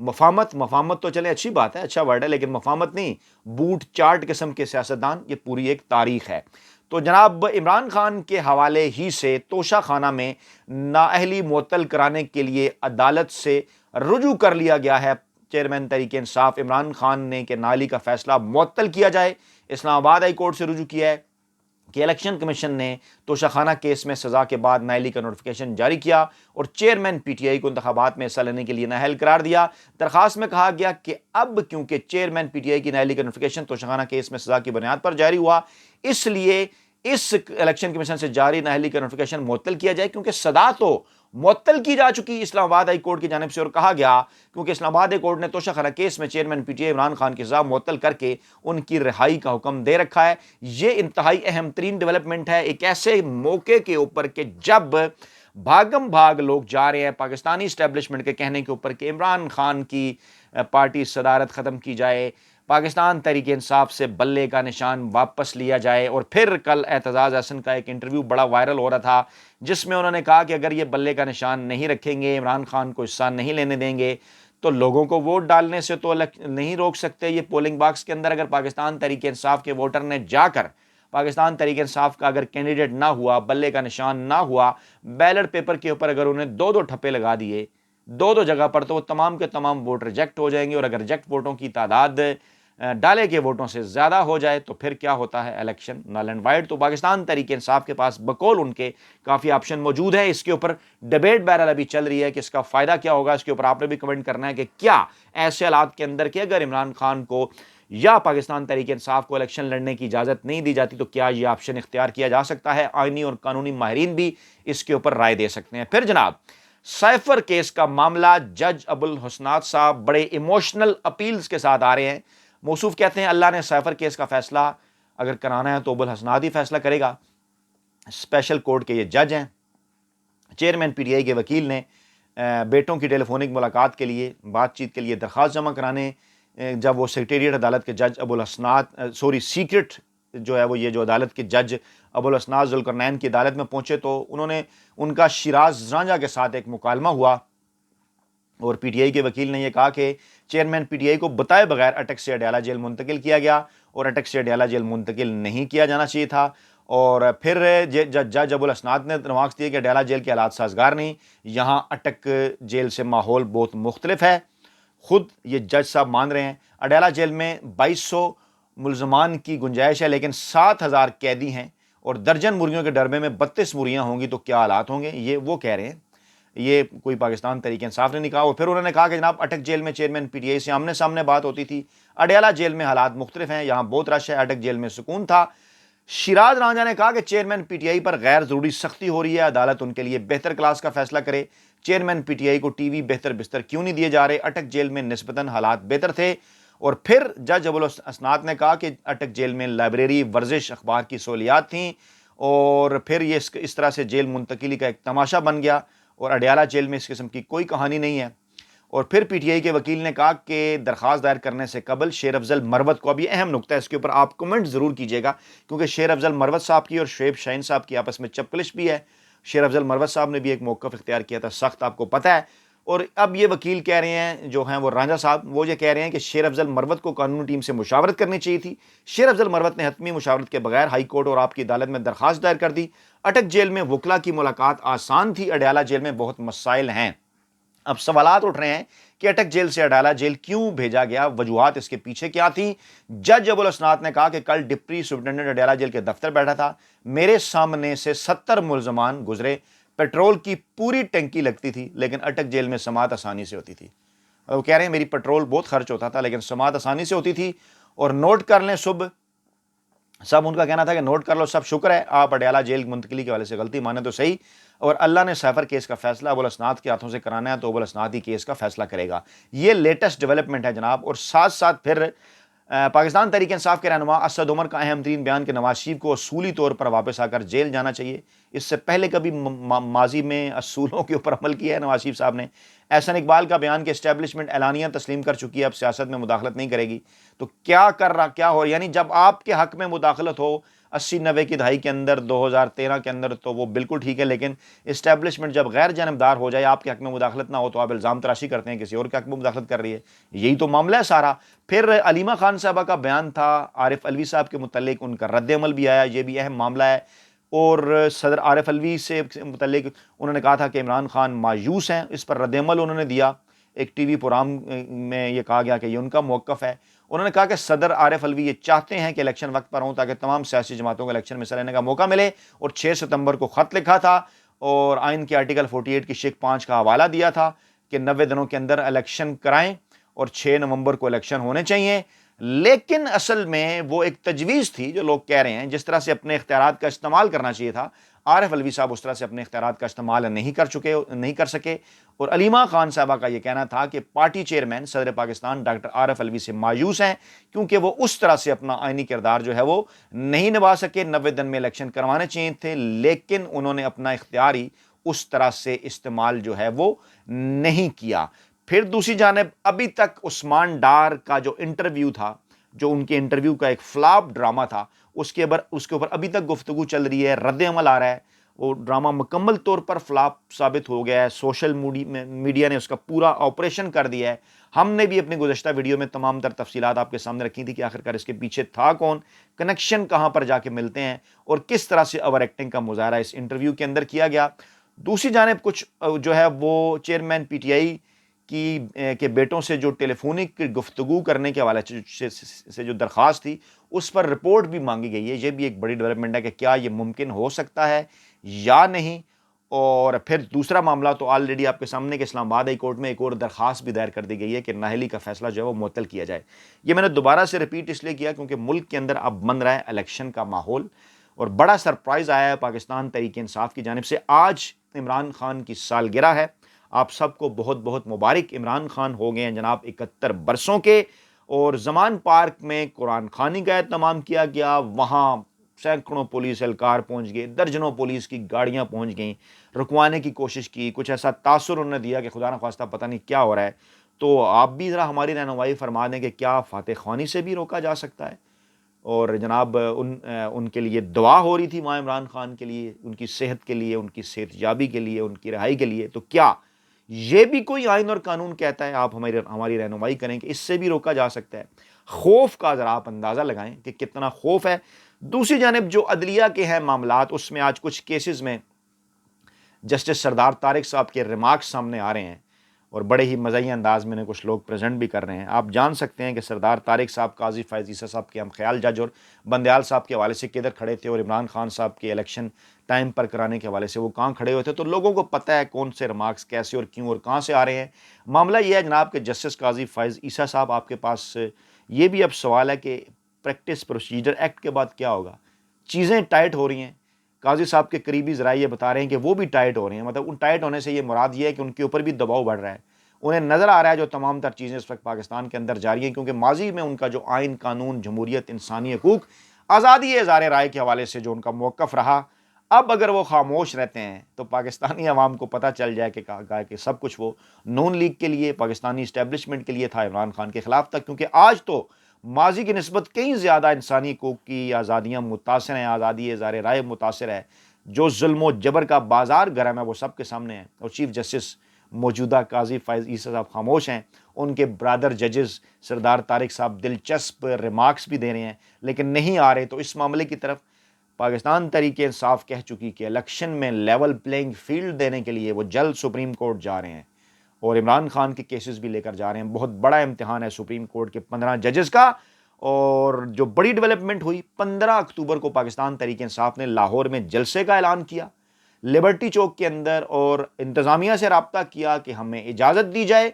مفاہمت تو چلے اچھی بات ہے، اچھا ورڈ ہے، لیکن مفاہمت نہیں، بوٹ چاٹ قسم کے سیاستدان، یہ پوری ایک تاریخ ہے۔ تو جناب عمران خان کے حوالے ہی سے توشہ خانہ میں نااہلی معطل کرانے کے لیے عدالت سے رجوع کر لیا گیا ہے چیئرمین تحریک انصاف عمران خان نے کہ نااہلی کا فیصلہ معطل کیا جائے۔ اسلام آباد ہائی کورٹ سے رجوع کیا ہے کہ الیکشن کمیشن نے توشہ خانہ کیس میں سزا کے بعد نااہلی کا نوٹیفیکیشن جاری کیا اور چیئرمین پی ٹی آئی کو انتخابات میں حصہ لینے کے لیے نااہل قرار دیا۔ درخواست میں کہا گیا کہ اب کیونکہ چیئرمین پی ٹی آئی کی نااہلی کا نوٹیفیکیشن توشہ خانہ کیس میں سزا کی بنیاد پر جاری ہوا، اس لیے اس الیکشن کمیشن سے جاری نااہلی کا نوٹیفیکیشن معطل کیا جائے، کیونکہ سزا تو معطل کی جا چکی اسلام آباد ہائی کورٹ کی جانب سے، اور کہا گیا کیونکہ اسلام آباد ہائی کورٹ نے توشہ خانہ کیس میں chairman P T I Imran Khan کی سزا معطل کر کے ان کی رہائی کا حکم دے رکھا ہے۔ یہ انتہائی اہم ترین ڈیولپمنٹ ہے ایک ایسے موقع کے اوپر کہ جب بھاگم بھاگ لوگ جا رہے ہیں پاکستانی اسٹیبلشمنٹ کے کہنے کے اوپر کہ عمران خان کی پارٹی صدارت ختم کی جائے، پاکستان تحریک انصاف سے بلے کا نشان واپس لیا جائے۔ اور پھر کل اعتزاز احسن کا ایک انٹرویو بڑا وائرل ہو رہا تھا جس میں انہوں نے کہا کہ اگر یہ بلے کا نشان نہیں رکھیں گے، عمران خان کو حصہ نہیں لینے دیں گے، تو لوگوں کو ووٹ ڈالنے سے تو نہیں روک سکتے۔ یہ پولنگ باکس کے اندر اگر پاکستان تحریک انصاف کے ووٹر نے جا کر پاکستان تحریک انصاف کا اگر کینڈیڈیٹ نہ ہوا، بلے کا نشان نہ ہوا، بیلٹ پیپر کے اوپر اگر انہیں دو دو ٹھپے لگا دیے دو جگہ پر، تو وہ تمام کے تمام ووٹ ریجیکٹ ہو جائیں گے، اور اگر ریجیکٹ ووٹوں کی تعداد ڈالے کے ووٹوں سے زیادہ ہو جائے تو پھر کیا ہوتا ہے، الیکشن نل اینڈ وائڈ۔ تو پاکستان تحریک انصاف کے پاس بقول ان کے کافی آپشن موجود ہے۔ اس کے اوپر ڈیبیٹ بہرحال ابھی چل رہی ہے کہ اس کا فائدہ کیا ہوگا۔ اس کے اوپر آپ نے بھی کمنٹ کرنا ہے کہ کیا ایسے حالات کے اندر کہ اگر عمران خان کو یا پاکستان تحریک انصاف کو الیکشن لڑنے کی اجازت نہیں دی جاتی تو کیا یہ آپشن اختیار کیا جا سکتا ہے؟ آئینی اور قانونی ماہرین بھی اس کے اوپر رائے دے سکتے ہیں۔ پھر جناب سائفر کیس کا معاملہ، جج ابو الحسنات صاحب بڑے ایموشنل اپیلز کے ساتھ آ رہے ہیں۔ موصوف کہتے ہیں اللہ نے سائفر کیس کا فیصلہ اگر کرانا ہے تو ابو الحسنات ہی فیصلہ کرے گا۔ اسپیشل کورٹ کے یہ جج ہیں۔ چیئرمین پی ٹی آئی کے وکیل نے بیٹوں کی ٹیلی فونک ملاقات کے لیے بات چیت کے لیے درخواست جمع کرانے جب وہ سیکریٹریٹ عدالت کے جج ابو الحسنات سیکرٹ جو ہے وہ یہ جو عدالت کے جج ابو الحسنات ذوالقرنین کی عدالت میں پہنچے تو ان کا شیراز رانجھا کے ساتھ ایک مکالمہ ہوا، اور پی ٹی آئی کے وکیل نے یہ کہا کہ چیئرمین پی ٹی آئی کو بتائے بغیر اٹک سے اڈیالہ جیل منتقل کیا گیا، اور اٹک سے اڈیالہ جیل منتقل نہیں کیا جانا چاہیے تھا۔ اور پھر جج ابو الحسنات نے ریمارکس دیے کہ اڈیالہ جیل کے حالات سازگار نہیں، یہاں اٹک جیل سے ماحول بہت مختلف ہے۔ خود یہ جج صاحب مان رہے ہیں اڈیالہ جیل میں 2200 ملزمان کی گنجائش ہے، لیکن 7000 قیدی ہیں، اور درجن مرغیوں کے ڈربے میں 32 مرغیاں ہوں گی، تو کیا حالات ہوں گے؟ یہ وہ کہہ رہے ہیں، یہ کوئی پاکستان تحریک انصاف نے نہیں کہا۔ اور پھر انہوں نے کہا کہ جناب اٹک جیل میں چیئرمین پی ٹی آئی سے آمنے سامنے بات ہوتی تھی، اڈیالہ جیل میں حالات مختلف ہیں، یہاں بہت رش ہے، اٹک جیل میں سکون تھا۔ شیراز رانجھا نے کہا کہ چیئرمین پی ٹی آئی پر غیر ضروری سختی ہو رہی ہے، عدالت ان کے لیے بہتر کلاس کا فیصلہ کرے۔ چیئرمین پی ٹی آئی کو ٹی وی بہتر بستر کیوں نہیں دیے جا رہے؟ اٹک جیل میں نسبتاً حالات بہتر تھے۔ اور پھر جج ابو الحسنات نے کہا کہ اٹک جیل میں لائبریری، ورزش، اخبار کی سہولیات تھیں، اور پھر یہ اس طرح سے جیل منتقلی کا ایک تماشا بن گیا، اور اڈیالہ جیل میں اس قسم کی کوئی کہانی نہیں ہے۔ اور پھر پی ٹی آئی کے وکیل نے کہا کہ درخواست دائر کرنے سے قبل شیر افضل مروت کو، اب یہ اہم نقطہ ہے، اس کے اوپر آپ کمنٹ ضرور کیجیے گا، کیونکہ شیر افضل مروت صاحب کی اور شعیب شاہین صاحب کی آپس میں چپکلش بھی ہے۔ شیر افضل مروت صاحب نے بھی ایک موقف اختیار کیا تھا سخت، آپ کو پتہ ہے۔ اور اب یہ وکیل کہہ رہے ہیں جو ہیں وہ رانجھا صاحب، وہ یہ کہہ رہے ہیں کہ شیر افضل مروت کو قانونی ٹیم سے مشاورت کرنی چاہیے تھی۔ شیر افضل مروت نے حتمی مشاورت کے بغیر ہائی کورٹ اور آپ کی عدالت میں درخواست دائر کر دی۔ اٹک جیل میں وکلا کی ملاقات آسان تھی، اڈیالہ جیل میں بہت مسائل ہیں۔ اب سوالات اٹھ رہے ہیں کہ اٹک جیل سے اڈیالہ جیل کیوں بھیجا گیا، وجوہات اس کے پیچھے کیا تھیں؟ جج ابو الحسنات نے کہا کہ کل ڈپٹی سپرنٹینڈنٹ اڈیالہ جیل کے دفتر بیٹھا تھا، میرے سامنے سے 70 ملزمان گزرے، پیٹرول کی پوری ٹنکی لگتی تھی، لیکن اٹک جیل میں سماعت آسانی سے ہوتی تھی۔ وہ کہہ رہے ہیں میری پیٹرول بہت خرچ ہوتا تھا لیکن سماعت آسانی سے ہوتی تھی۔ اور نوٹ کر لیں سب ان کا کہنا تھا کہ نوٹ کر لو سب، شکر ہے آپ اڈیالہ جیل منتقلی کے حوالے سے غلطی مانے تو صحیح، اور اللہ نے سائفر کیس کا فیصلہ ابو الحسنات کے ہاتھوں سے کرانا ہے تو ابو الحسنات ہی کیس کا فیصلہ کرے گا۔ یہ لیٹسٹ ڈیولپمنٹ ہے جناب۔ اور ساتھ ساتھ پھر پاکستان تحریک انصاف کے رہنما اسد عمر کا اہم ترین بیان کہ نواز شریف کو اصولی طور پر واپس آ کر جیل جانا چاہیے۔ اس سے پہلے کبھی ماضی میں اصولوں کے اوپر عمل کیا ہے نواز شریف صاحب نے۔ احسن اقبال کا بیان کہ اسٹیبلشمنٹ اعلانیہ تسلیم کر چکی ہے، اب سیاست میں مداخلت نہیں کرے گی۔ تو کیا ہو، یعنی جب آپ کے حق میں مداخلت ہو، 80-90 کی دہائی کے اندر، 2013 کے اندر تو وہ بالکل ٹھیک ہے، لیکن اسٹیبلشمنٹ جب غیر جانبدار ہو جائے، آپ کے حق میں مداخلت نہ ہو، تو آپ الزام تراشی کرتے ہیں کسی اور کے حق میں مداخلت کر رہی ہے، یہی تو معاملہ ہے سارا۔ پھر علیمہ خان صاحبہ کا بیان تھا عارف علوی صاحب کے متعلق، ان کا رد عمل بھی آیا، یہ بھی اہم معاملہ ہے۔ اور صدر عارف علوی سے متعلق انہوں نے کہا تھا کہ عمران خان مایوس ہیں، اس پر رد عمل انہوں نے دیا، ایک ٹی وی پروگرام میں یہ کہا گیا کہ یہ ان کا موقف ہے۔ انہوں نے کہا کہ صدر عارف علوی یہ چاہتے ہیں کہ الیکشن وقت پر ہوں تاکہ تمام سیاسی جماعتوں کو الیکشن میں حصہ لینے کا موقع ملے، اور 6 ستمبر کو خط لکھا تھا اور آئین کے آرٹیکل 48 کی شق 5 کا حوالہ دیا تھا کہ 90 دنوں کے اندر الیکشن کرائیں اور 6 نومبر کو الیکشن ہونے چاہیے۔ لیکن اصل میں وہ ایک تجویز تھی جو لوگ کہہ رہے ہیں، جس طرح سے اپنے اختیارات کا استعمال کرنا چاہیے تھا، عارف علوی صاحب اس طرح سے اپنے اختیارات کا استعمال نہیں کر سکے۔ اور علیمہ خان صاحبہ کا یہ کہنا تھا کہ پارٹی چیئرمین صدر پاکستان ڈاکٹر عارف علوی سے مایوس ہیں، کیونکہ وہ اس طرح سے اپنا آئینی کردار جو ہے وہ نہیں نبھا سکے۔ 90 دن میں الیکشن کروانے چاہیے تھے، لیکن انہوں نے اپنا اختیاری اس طرح سے استعمال جو ہے وہ نہیں کیا۔ پھر دوسری جانب ابھی تک عثمان ڈار کا جو انٹرویو تھا، جو ان کے انٹرویو کا ایک فلاپ ڈرامہ تھا، اس کے اوپر ابھی تک گفتگو چل رہی ہے، رد عمل آ رہا ہے۔ وہ ڈرامہ مکمل طور پر فلاپ ثابت ہو گیا ہے، سوشل میڈیا نے اس کا پورا آپریشن کر دیا ہے۔ ہم نے بھی اپنی گزشتہ ویڈیو میں تمام تر تفصیلات آپ کے سامنے رکھی تھی کہ آخرکار اس کے پیچھے تھا کون، کنیکشن کہاں پر جا کے ملتے ہیں، اور کس طرح سے اوور ایکٹنگ کا مظاہرہ اس انٹرویو کے اندر کیا گیا۔ دوسری جانب کچھ جو ہے وہ چیئرمین پی ٹی آئی کے بیٹوں سے جو ٹیلی فونک گفتگو کرنے کے حوالے سے جو درخواست تھی، اس پر رپورٹ بھی مانگی گئی ہے۔ یہ بھی ایک بڑی ڈیولپمنٹ ہے کہ کیا یہ ممکن ہو سکتا ہے یا نہیں۔ اور پھر دوسرا معاملہ تو آلریڈی آپ کے سامنے کہ اسلام آباد ہائی کورٹ میں ایک اور درخواست بھی دائر کر دی گئی ہے کہ نااہلی کا فیصلہ جو ہے وہ معطل کیا جائے۔ یہ میں نے دوبارہ سے ریپیٹ اس لیے کیا کیونکہ ملک کے اندر اب بن رہا ہے الیکشن کا ماحول، اور بڑا سرپرائز آیا ہے پاکستان تحریک انصاف کی جانب سے۔ آج عمران خان کی سالگرہ ہے، آپ سب کو بہت بہت مبارک۔ عمران خان ہو گئے ہیں جناب 71 برسوں کے، اور زمان پارک میں قرآن خوانی کا اہتمام کیا گیا، وہاں سینکڑوں پولیس اہلکار پہنچ گئے، درجنوں پولیس کی گاڑیاں پہنچ گئیں، رکوانے کی کوشش کی، کچھ ایسا تاثر انہوں نے دیا کہ خدا نخواستہ پتہ نہیں کیا ہو رہا ہے۔ تو آپ بھی ذرا ہماری رہنمائی فرما دیں کہ کیا فاتح خوانی سے بھی روکا جا سکتا ہے؟ اور جناب ان کے لیے دعا ہو رہی تھی ماں عمران خان کے لیے، ان کی صحت کے لیے، ان کی صحت یابی کے لیے، ان کی رہائی کے لیے، تو کیا یہ بھی کوئی آئین اور قانون کہتا ہے؟ آپ ہماری رہنمائی کریں کہ اس سے بھی روکا جا سکتا ہے۔ خوف کا ذرا آپ اندازہ لگائیں کہ کتنا خوف ہے۔ دوسری جانب جو عدلیہ کے ہیں معاملات، اس میں آج کچھ کیسز میں جسٹس سردار طارق صاحب کے ریمارکس سامنے آ رہے ہیں، اور بڑے ہی مزاحیہ انداز میں کچھ لوگ پریزنٹ بھی کر رہے ہیں۔ آپ جان سکتے ہیں کہ سردار طارق صاحب قاضی فائز عیسیٰ صاحب کے ہم خیال جج اور بندیال صاحب کے حوالے سے کدھر کھڑے تھے، اور عمران خان صاحب کے الیکشن ٹائم پر کرانے کے حوالے سے وہ کہاں کھڑے ہوئے تھے، تو لوگوں کو پتہ ہے کون سے ریمارکس کیسے اور کیوں اور کہاں سے آ رہے ہیں۔ معاملہ یہ ہے جناب کہ جسٹس قاضی فائز عیسیٰ صاحب، آپ کے پاس یہ بھی اب سوال ہے کہ پریکٹس پروسیجر ایکٹ کے بعد کیا ہوگا؟ چیزیں ٹائٹ ہو رہی ہیں، قاضی صاحب کے قریبی ذرائع یہ بتا رہے ہیں کہ وہ بھی ٹائٹ ہو رہے ہیں، مطلب ان ٹائٹ ہونے سے یہ مراد یہ ہے کہ ان کے اوپر بھی دباؤ بڑھ رہا ہے۔ انہیں نظر آ رہا ہے جو تمام تر چیزیں اس وقت پاکستان کے اندر جاری ہیں، کیونکہ ماضی میں ان کا جو آئین، قانون، جمہوریت، انسانی حقوق، آزادی اظہار رائے کے حوالے سے جو ان کا موقف رہا، اب اگر وہ خاموش رہتے ہیں تو پاکستانی عوام کو پتہ چل جائے کہ سب کچھ وہ نون لیگ کے لیے، پاکستانی اسٹیبلشمنٹ کے لیے تھا، عمران خان کے خلاف تک، کیونکہ آج تو ماضی کی نسبت کئی زیادہ انسانی حقوق کی آزادیاں متاثر ہیں، آزادی اظہار رائے متاثر ہے، جو ظلم و جبر کا بازار گرم ہے وہ سب کے سامنے ہے۔ اور چیف جسٹس موجودہ قاضی فائز عیسیٰ صاحب خاموش ہیں، ان کے برادر ججز سردار طارق صاحب دلچسپ ریمارکس بھی دے رہے ہیں، لیکن نہیں آ رہے۔ تو اس معاملے کی طرف پاکستان تحریک انصاف کہہ چکی کہ الیکشن میں لیول پلینگ فیلڈ دینے کے لیے وہ جلد سپریم کورٹ جا رہے ہیں، اور عمران خان کے کیسز بھی لے کر جا رہے ہیں۔ بہت بڑا امتحان ہے سپریم کورٹ کے 15 ججز کا۔ اور جو بڑی ڈیولپمنٹ ہوئی، 15 اکتوبر کو پاکستان تحریک انصاف نے لاہور میں جلسے کا اعلان کیا، لبرٹی چوک کے اندر، اور انتظامیہ سے رابطہ کیا کہ ہمیں اجازت دی جائے،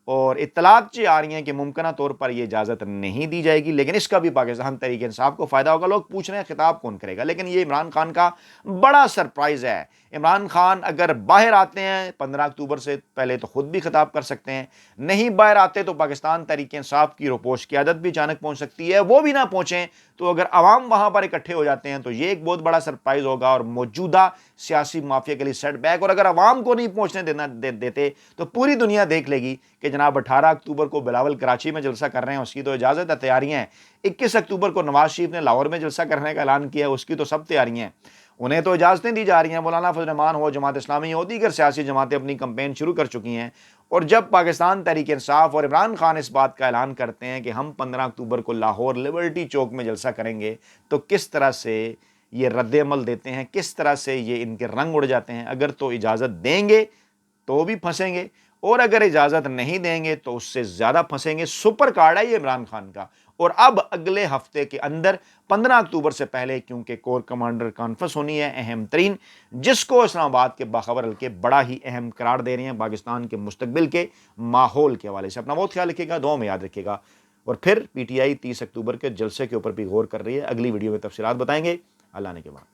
اور اطلاعات آ رہی ہیں کہ ممکنہ طور پر یہ اجازت نہیں دی جائے گی، لیکن اس کا بھی پاکستان تحریک انصاف کو فائدہ ہوگا۔ لوگ پوچھ رہے ہیں خطاب کون کرے گا، لیکن یہ عمران خان کا بڑا سرپرائز ہے۔ عمران خان اگر باہر آتے ہیں 15 اکتوبر سے پہلے تو خود بھی خطاب کر سکتے ہیں، نہیں باہر آتے تو پاکستان تحریک انصاف کی روپوش قیادت بھی اچانک پہنچ سکتی ہے، وہ بھی نہ پہنچیں تو اگر عوام وہاں پر اکٹھے ہو جاتے ہیں تو یہ ایک بہت بڑا سرپرائز ہوگا اور موجودہ سیاسی مافیا کے لیے سیٹ بیک۔ اور اگر عوام کو نہیں پہنچنے دیتے تو پوری دنیا دیکھ لے گی کہ جناب 18 اکتوبر کو بلاول کراچی میں جلسہ کر رہے ہیں، اس کی تو اجازت ہے، تیاریاں ہیں۔ 21 اکتوبر کو نواز شریف نے لاہور میں جلسہ کرنے کا اعلان کیا ہے، اس کی تو سب تیاریاں ہیں، انہیں تو اجازتیں دی جا رہی ہیں۔ مولانا فضل الرحمان ہو، جماعت اسلامی ہو، دیگر سیاسی جماعتیں اپنی کمپین شروع کر چکی ہیں، اور جب پاکستان تحریک انصاف اور عمران خان اس بات کا اعلان کرتے ہیں کہ ہم 15 اکتوبر کو لاہور لبرٹی چوک میں جلسہ کریں گے، تو کس طرح سے یہ رد عمل دیتے ہیں، کس طرح سے یہ ان کے رنگ اڑ جاتے ہیں۔ اگر تو اجازت دیں گے تو بھی پھنسیں گے، اور اگر اجازت نہیں دیں گے تو اس سے زیادہ پھنسیں گے۔ سپر کارڈ ہے یہ عمران خان کا، اور اب اگلے ہفتے کے اندر 15 اکتوبر سے پہلے، کیونکہ کور کمانڈر کانفرنس ہونی ہے اہم ترین، جس کو اسلام آباد کے باخبر حلقے بڑا ہی اہم قرار دے رہے ہیں پاکستان کے مستقبل کے ماحول کے حوالے سے۔ اپنا بہت خیال رکھیے گا، دعاؤں میں یاد رکھیے گا، اور پھر پی ٹی آئی 30 اکتوبر کے جلسے کے اوپر بھی غور کر رہی ہے، اگلی ویڈیو میں تفصیلات بتائیں گے۔ اللہ نے کے بعد